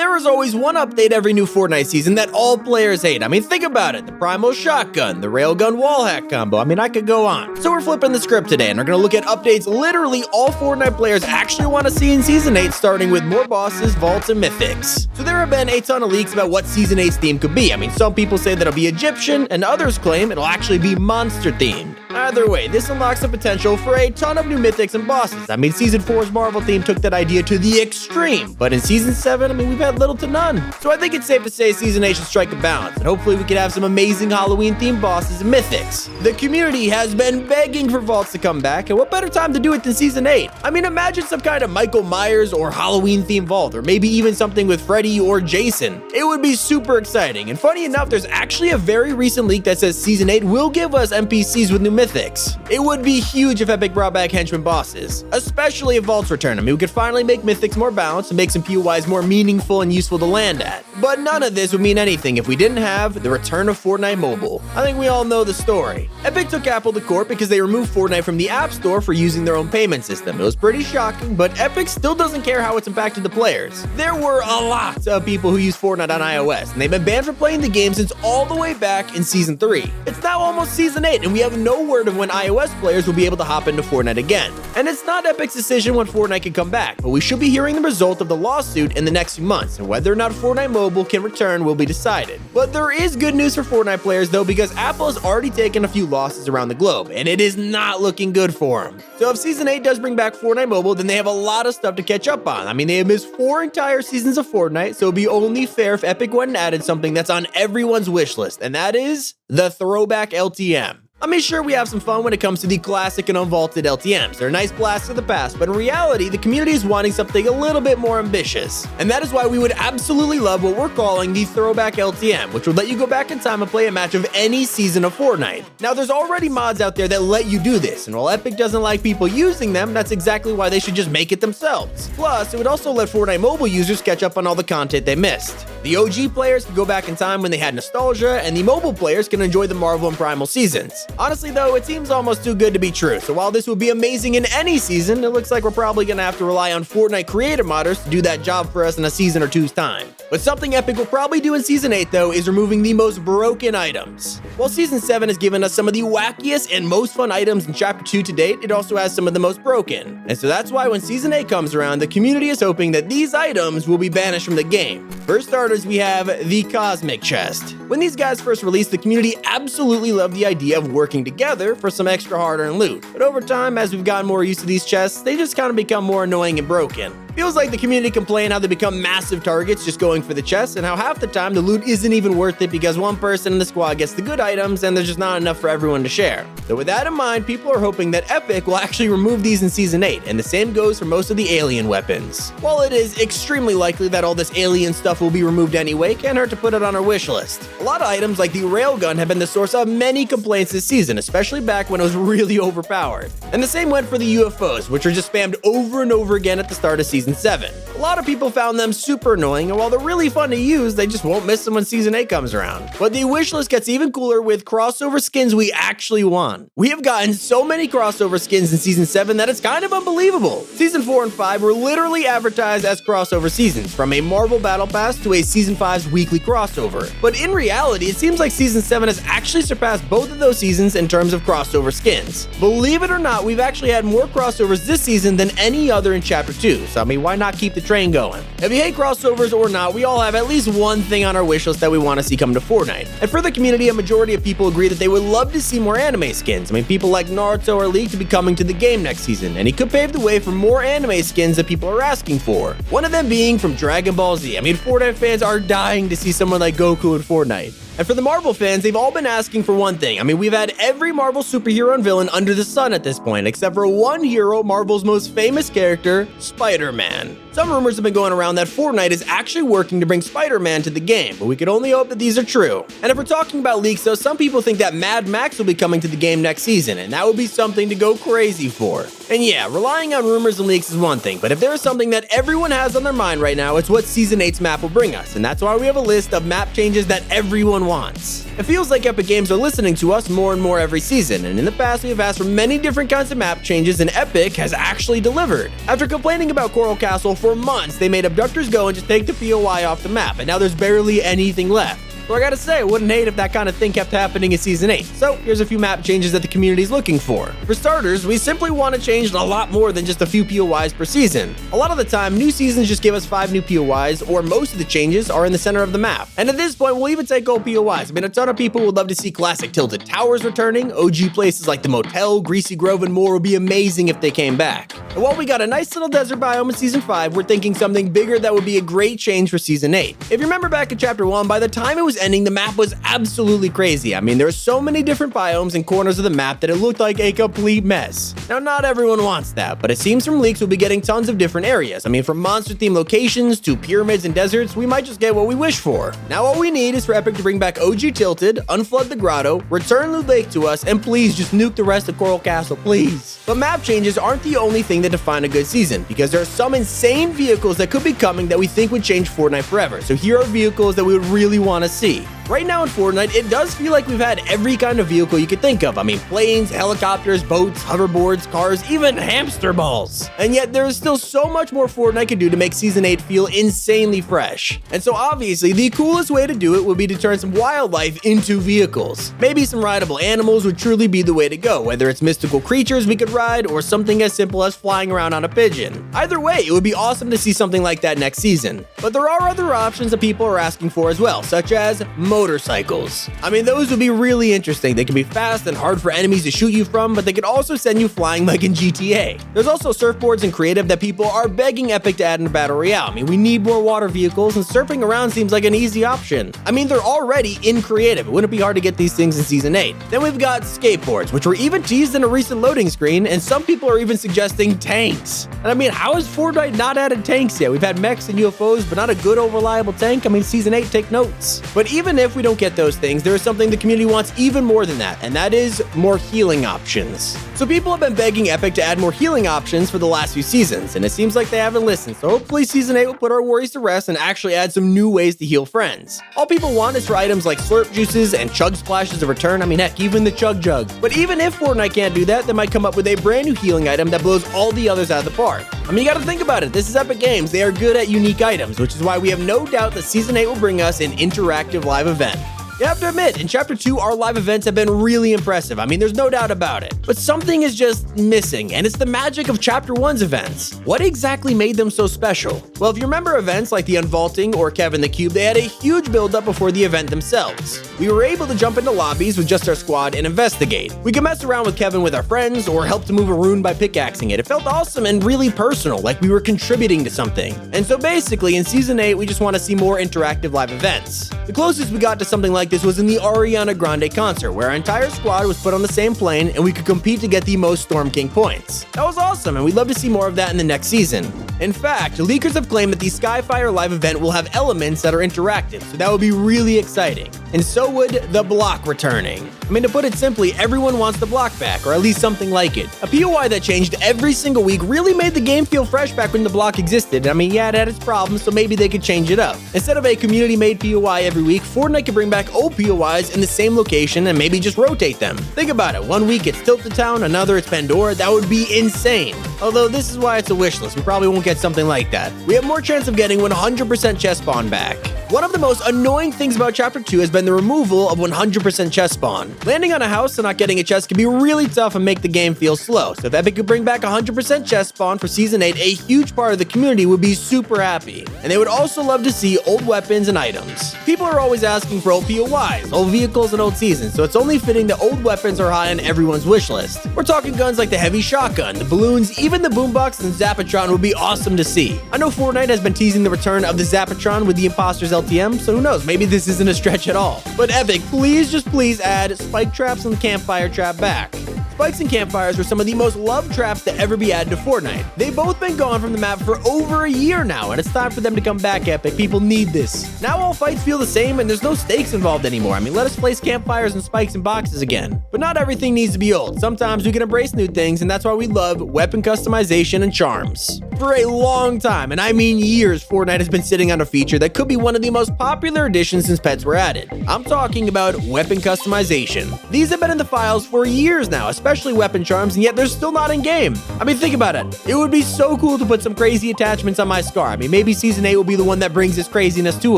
There is always one update every new Fortnite season that all players hate. I mean, think about it. The Primal Shotgun, the Railgun Wall Hack combo. I mean, I could go on. So we're flipping the script today, and we're going to look at updates literally all Fortnite players actually want to see in Season 8, starting with more bosses, vaults, and mythics. So there have been a ton of leaks about what Season 8's theme could be. I mean, some people say that it'll be Egyptian, and others claim it'll actually be monster-themed. Either way, this unlocks the potential for a ton of new mythics and bosses. I mean, Season 4's Marvel theme took that idea to the extreme, but in Season 7, I mean, we've had little to none. So I think it's safe to say Season 8 should strike a balance, and hopefully we can have some amazing Halloween-themed bosses and mythics. The community has been begging for vaults to come back, and what better time to do it than Season 8? I mean, imagine some kind of Michael Myers or Halloween-themed vault, or maybe even something with Freddy or Jason. It would be super exciting, and funny enough, there's actually a very recent leak that says Season 8 will give us NPCs with new mythics. It would be huge if Epic brought back henchman bosses, especially if vaults return. I mean, we could finally make mythics more balanced and make some POIs more meaningful and useful to land at. But none of this would mean anything if we didn't have the return of Fortnite Mobile. I think we all know the story. Epic took Apple to court because they removed Fortnite from the App Store for using their own payment system. It was pretty shocking, but Epic still doesn't care how it's impacted the players. There were a lot of people who use Fortnite on iOS, and they've been banned from playing the game since all the way back in Season 3. It's now almost Season 8, and we have no word of when iOS players will be able to hop into Fortnite again. And it's not Epic's decision when Fortnite can come back, but we should be hearing the result of the lawsuit in the next few months, and whether or not Fortnite Mobile can return will be decided. But there is good news for Fortnite players though, because Apple has already taken a few losses around the globe, and it is not looking good for them. So if Season 8 does bring back Fortnite Mobile, then they have a lot of stuff to catch up on. I mean, they have missed 4 entire seasons of Fortnite, so it'd be only fair if Epic went and added something that's on everyone's wish list, and that is the Throwback Ltm. I mean, sure, we have some fun when it comes to the classic and unvaulted LTMs. They're a nice blast of the past, but in reality, the community is wanting something a little bit more ambitious. And that is why we would absolutely love what we're calling the Throwback Ltm, which would let you go back in time and play a match of any season of Fortnite. Now, there's already mods out there that let you do this, and while Epic doesn't like people using them, that's exactly why they should just make it themselves. Plus, it would also let Fortnite mobile users catch up on all the content they missed. The OG players can go back in time when they had nostalgia, and the mobile players can enjoy the Marvel and Primal seasons. Honestly though, it seems almost too good to be true, so while this would be amazing in any season, it looks like we're probably gonna have to rely on Fortnite creator modders to do that job for us in a season or two's time. But something Epic will probably do in Season 8 though is removing the most broken items. While Season 7 has given us some of the wackiest and most fun items in Chapter 2 to date, it also has some of the most broken. And so that's why when Season 8 comes around, the community is hoping that these items will be banished from the game. For starters, we have the Cosmic Chest. When these guys first released, the community absolutely loved the idea of working together for some extra hard-earned loot. But over time, as we've gotten more used to these chests, they just kind of become more annoying and broken. Feels like the community complain how they become massive targets just going for the chests, and how half the time the loot isn't even worth it because one person in the squad gets the good items and there's just not enough for everyone to share. So with that in mind, people are hoping that Epic will actually remove these in Season 8, and the same goes for most of the alien weapons. While it is extremely likely that all this alien stuff will be removed anyway, can't hurt to put it on our wish list. A lot of items like the railgun have been the source of many complaints this season, especially back when it was really overpowered. And the same went for the UFOs, which are just spammed over and over again at the start of Season 7. A lot of people found them super annoying, and while they're really fun to use, they just won't miss them when Season 8 comes around. But the wishlist gets even cooler with crossover skins we actually want. We have gotten so many crossover skins in Season 7 that it's kind of unbelievable. Season 4 and 5 were literally advertised as crossover seasons, from a Marvel Battle Pass to a Season 5's weekly crossover. But in reality, it seems like Season 7 has actually surpassed both of those seasons in terms of crossover skins. Believe it or not, we've actually had more crossovers this season than any other in Chapter 2, so I mean, why not keep the train going? If you hate crossovers or not, we all have at least one thing on our wish list that we want to see come to Fortnite. And for the community, a majority of people agree that they would love to see more anime skins. I mean, people like Naruto are leaked to be coming to the game next season, and he could pave the way for more anime skins that people are asking for. One of them being from Dragon Ball Z. I mean, Fortnite fans are dying to see someone like Goku in Fortnite. And for the Marvel fans, they've all been asking for one thing. I mean, we've had every Marvel superhero and villain under the sun at this point, except for one hero, Marvel's most famous character, Spider-Man. Some rumors have been going around that Fortnite is actually working to bring Spider-Man to the game, but we can only hope that these are true. And if we're talking about leaks though, some people think that Mad Max will be coming to the game next season, and that would be something to go crazy for. And yeah, relying on rumors and leaks is one thing, but if there is something that everyone has on their mind right now, it's what Season 8's map will bring us, and that's why we have a list of map changes that everyone wants. It feels like Epic Games are listening to us more and more every season, and in the past we have asked for many different kinds of map changes, and Epic has actually delivered. After complaining about Coral Castle for months, they made Abductors go and just take the POI off the map, and now there's barely anything left. So I gotta say, I wouldn't hate if that kind of thing kept happening in Season 8. So here's a few map changes that the community is looking for. For starters, we simply want to change a lot more than just a few POIs per season. A lot of the time, new seasons just give us 5 new POIs, or most of the changes are in the center of the map. And at this point, we'll even take old POIs. I mean, a ton of people would love to see classic Tilted Towers returning. OG places like the Motel, Greasy Grove, and more would be amazing if they came back. And while we got a nice little desert biome in Season 5, we're thinking something bigger that would be a great change for Season 8. If you remember back in Chapter 1, by the time it was ending, the map was absolutely crazy. I mean, there are so many different biomes and corners of the map that it looked like a complete mess. Now, not everyone wants that, but it seems from leaks we'll be getting tons of different areas. I mean, from monster-themed locations to pyramids and deserts, we might just get what we wish for. Now, all we need is for Epic to bring back OG Tilted, unflood the grotto, return Loot Lake to us, and please just nuke the rest of Coral Castle, please. But map changes aren't the only thing that define a good season, because there are some insane vehicles that could be coming that we think would change Fortnite forever. So here are vehicles that we would really want to see. Right now in Fortnite, it does feel like we've had every kind of vehicle you could think of. I mean, planes, helicopters, boats, hoverboards, cars, even hamster balls. And yet there is still so much more Fortnite could do to make Season 8 feel insanely fresh. And so obviously, the coolest way to do it would be to turn some wildlife into vehicles. Maybe some rideable animals would truly be the way to go, whether it's mystical creatures we could ride or something as simple as flying around on a pigeon. Either way, it would be awesome to see something like that next season. But there are other options that people are asking for as well, such as motorcycles. I mean, those would be really interesting. They can be fast and hard for enemies to shoot you from, but they could also send you flying like in GTA. There's also surfboards and creative that people are begging Epic to add in Battle Royale. I mean, we need more water vehicles, and surfing around seems like an easy option. I mean, they're already in creative. It wouldn't be hard to get these things in Season 8. Then we've got skateboards, which were even teased in a recent loading screen, and some people are even suggesting tanks. And I mean, how has Fortnite not added tanks yet? We've had mechs and UFOs, but not a good old reliable tank. I mean, Season 8, take notes. But even if we don't get those things, there is something the community wants even more than that, and that is more healing options. So people have been begging Epic to add more healing options for the last few seasons, and it seems like they haven't listened, so hopefully Season 8 will put our worries to rest and actually add some new ways to heal friends. All people want is for items like slurp juices and chug splashes to return. I mean, heck, even the chug jug. But even if Fortnite can't do that, they might come up with a brand new healing item that blows all the others out of the park. I mean, you gotta think about it. This is Epic Games. They are good at unique items, which is why we have no doubt that Season 8 will bring us an interactive live event. You have to admit, in Chapter 2, our live events have been really impressive. I mean, there's no doubt about it. But something is just missing, and it's the magic of Chapter 1's events. What exactly made them so special? Well, if you remember events like the Unvaulting or Kevin the Cube, they had a huge build-up before the event themselves. We were able to jump into lobbies with just our squad and investigate. We could mess around with Kevin with our friends, or help to move a rune by pickaxing it. It felt awesome and really personal, like we were contributing to something. And so basically, in Season 8, we just want to see more interactive live events. The closest we got to something like this was in the Ariana Grande concert, where our entire squad was put on the same plane and we could compete to get the most Storm King points. That was awesome, and we'd love to see more of that in the next season. In fact, leakers have claimed that the Skyfire live event will have elements that are interactive, so that would be really exciting. And so would the block returning. I mean, to put it simply, everyone wants the block back, or at least something like it. A POI that changed every single week really made the game feel fresh back when the block existed. I mean, yeah, it had its problems, so maybe they could change it up. Instead of a community-made POI every week, Fortnite could bring back old POIs in the same location and maybe just rotate them. Think about it, one week it's Tilted Town, another it's Pandora. That would be insane. Although this is why it's a wish list, we probably won't get something like that. We have more chance of getting 100% chest spawn back. One of the most annoying things about Chapter 2 has been the removal of 100% chest spawn. Landing on a house and not getting a chest can be really tough and make the game feel slow, so if Epic could bring back 100% chest spawn for Season 8, a huge part of the community would be super happy. And they would also love to see old weapons and items. People are always asking for old POIs, old vehicles, and old seasons, so it's only fitting that old weapons are high on everyone's wish list. We're talking guns like the heavy shotgun, the balloons, even the boombox and Zapatron would be awesome to see. I know Fortnite has been teasing the return of the Zapatron with the Imposters LTM, so who knows, maybe this isn't a stretch at all. But Epic, please, just please add spike traps and the campfire trap back. spikes and campfires were some of the most loved traps to ever be added to Fortnite. They've both been gone from the map for over a year now, and it's time for them to come back, Epic. People need this. Now all fights feel the same, and there's no stakes involved anymore. I mean, let us place campfires and spikes in boxes again. But not everything needs to be old. Sometimes we can embrace new things, and that's why we love weapon customization and charms. For a long time, and I mean years, Fortnite has been sitting on a feature that could be one of the most popular additions since pets were added. I'm talking about weapon customization. These have been in the files for years now, especially weapon charms, and yet they're still not in game. I mean, think about it. It would be so cool to put some crazy attachments on my scar. I mean, maybe Season 8 will be the one that brings this craziness to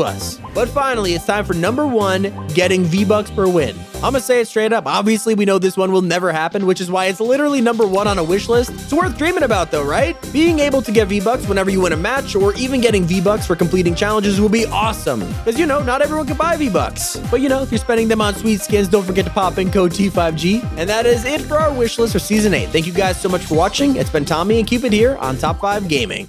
us. But finally, it's time for number 1, getting V-Bucks per win. I'm gonna say it straight up. Obviously, we know this one will never happen, which is why it's literally number 1 on a wish list. It's worth dreaming about though, right? Being able to get V-Bucks whenever you win a match, or even getting V-Bucks for completing challenges will be awesome. Because, you know, not everyone can buy V-Bucks. But, you know, if you're spending them on sweet skins, don't forget to pop in code T5G. And that is it for our wish list for Season 8. Thank you guys so much for watching. It's been Tommy and keep it here on Top 5 Gaming.